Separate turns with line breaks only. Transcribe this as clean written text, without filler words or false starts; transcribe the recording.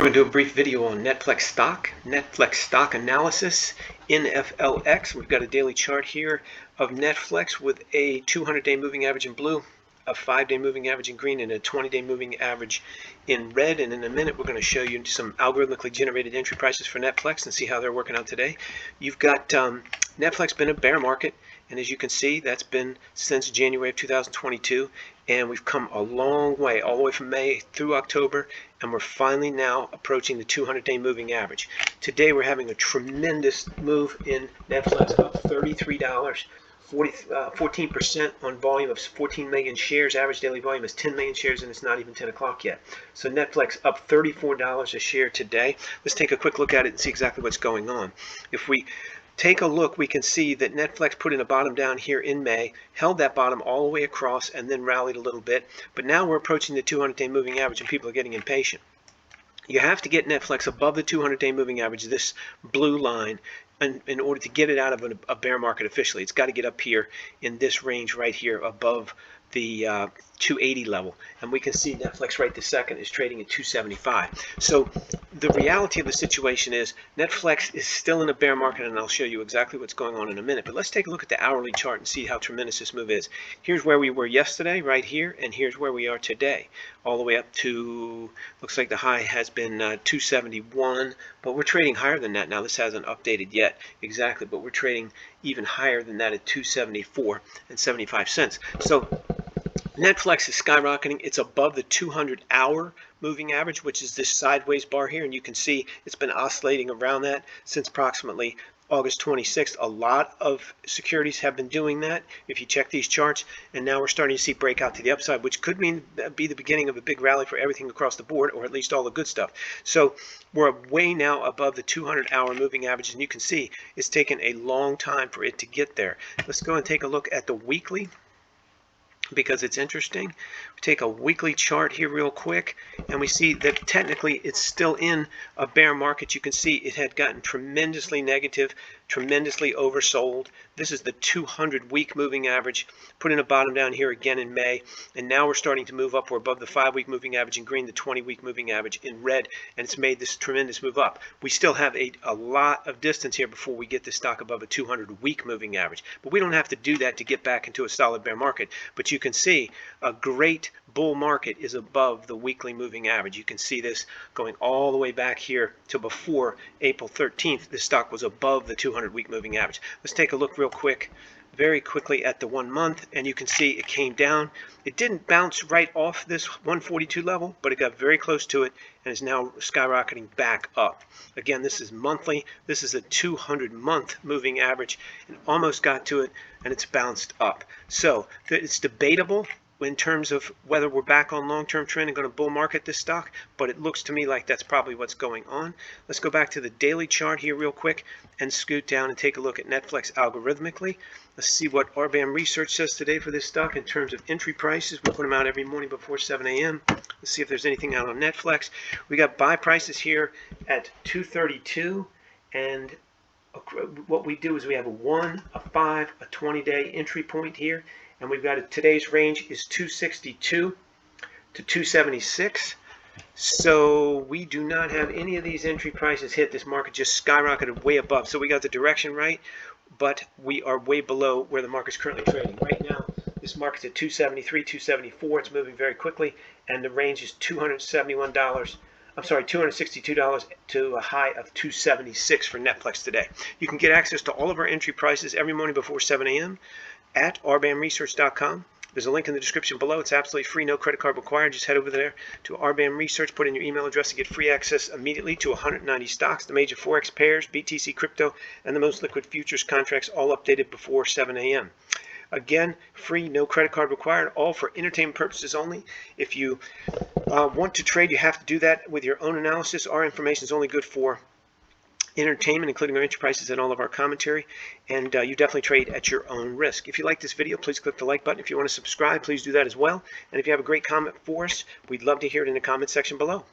going to do a brief video on Netflix stock analysis, NFLX. We've got a daily chart here of Netflix with a 200-day moving average in blue, a 5-day moving average in green, and a 20-day moving average in red. And in a minute, we're going to show you some algorithmically generated entry prices for Netflix and see how they're working out today. You've got Netflix been a bear market, and as you can see, that's been since January of 2022. And we've come a long way, all the way from May through October, and we're finally now approaching the 200-day moving average. Today we're having a tremendous move in Netflix, up $33, 14% on volume of 14 million shares. Average daily volume is 10 million shares, and it's not even 10 o'clock yet. So Netflix up $34 a share today. Let's take a quick look at it and see exactly what's going on. If we take a look, we can see that Netflix put in a bottom down here in May, held that bottom all the way across, and then rallied a little bit. But now we're approaching the 200-day moving average, and people are getting impatient. You have to get Netflix above the 200-day moving average, this blue line, in order to get it out of a bear market officially. It's got to get up here in this range right here above the 280 level, and we can see Netflix right this second is trading at 275. So the reality of the situation is Netflix is still in a bear market, and I'll show you exactly what's going on in a minute. But let's take a look at the hourly chart and see how tremendous this move is. Here's where we were yesterday, right here, and here's where we are today, all the way up to, looks like the high has been 271, but we're trading higher than that now. This hasn't updated yet exactly, but we're trading even higher than that at 274 and 75 cents. So Netflix is skyrocketing. It's above the 200-hour moving average, which is this sideways bar here, and you can see it's been oscillating around that since approximately August 26th. A lot of securities have been doing that if you check these charts, and now we're starting to see breakout to the upside, which could mean be the beginning of a big rally for everything across the board, or at least all the good stuff. So we're way now above the 200-hour moving average, and you can see it's taken a long time for it to get there. Let's go and take a look at the weekly, because it's interesting. We take a weekly chart here real quick, and we see that technically it's still in a bear market. You can see it had gotten tremendously negative, tremendously oversold. This is the 200-week moving average, put in a bottom down here again in May, and now we're starting to move up. We're above the 5-week moving average in green, the 20-week moving average in red, and it's made this tremendous move up. We still have a lot of distance here before we get the stock above a 200-week moving average, but we don't have to do that to get back into a solid bear market. But you can see a great bull market is above the weekly moving average. You can see this going all the way back here to before April 13th. This stock was above the 200-week moving average. Let's take a look real quick, very quickly, at the 1 month, and you can see it came down. It didn't bounce right off this 142 level, but it got very close to it and is now skyrocketing back up. Again, this is monthly. This is a 200-month moving average, and almost got to it, and it's bounced up. So it's debatable in terms of whether we're back on long-term trend and going to bull market this stock, but it looks to me like that's probably what's going on. Let's go back to the daily chart here real quick and scoot down and take a look at Netflix algorithmically. Let's see what RBAM research says today for this stock in terms of entry prices. We put them out every morning before 7 a.m. Let's see if there's anything out on Netflix. We got buy prices here at 232, and what we do is we have a 1, a 5, a 20-day entry point here, and we've got today's range is 262 to 276. So we do not have any of these entry prices hit. This market just skyrocketed way above. So we got the direction right, but we are way below where the market's currently trading. Right now, this market's at 273, 274. It's moving very quickly, and the range is $262 to a high of 276 for Netflix today. You can get access to all of our entry prices every morning before 7 a.m. at rbamresearch.com. There's a link in the description below. It's absolutely free, no credit card required. Just head over there to RBAM Research, put in your email address to get free access immediately to 190 stocks, the major forex pairs, BTC crypto, and the most liquid futures contracts, all updated before 7 a.m. Again, free, no credit card required, all for entertainment purposes only. If you want to trade, you have to do that with your own analysis. Our information is only good for entertainment, including our entry prices and all of our commentary, and you definitely trade at your own risk. If you like this video, please click the like button. If you want to subscribe, please do that as well. And if you have a great comment for us, we'd love to hear it in the comment section below.